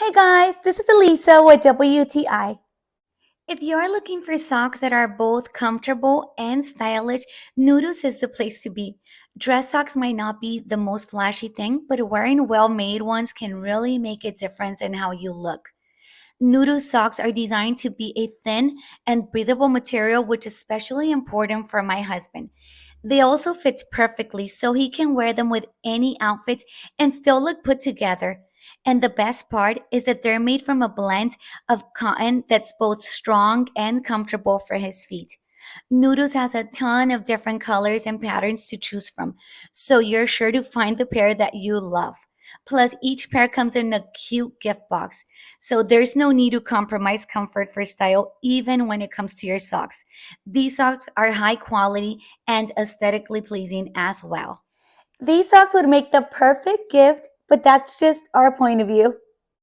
Hey guys, this is Elisa with WTI. If you're looking for socks that are both comfortable and stylish, NUDUS is the place to be. Dress socks might not be the most flashy thing, but wearing well-made ones can really make a difference in how you look. NUDUS socks are designed to be a thin and breathable material, which is especially important for my husband. They also fit perfectly, so he can wear them with any outfit and still look put together. And the best part is that they're made from a blend of cotton that's both strong and comfortable for his feet. Noodles has a ton of different colors and patterns to choose from, so you're sure to find the pair that you love. Plus, each pair comes in a cute gift box, so there's no need to compromise comfort for style even when it comes to your socks. These socks are high quality and aesthetically pleasing as well. These socks would make the perfect gift, but that's just our point of view.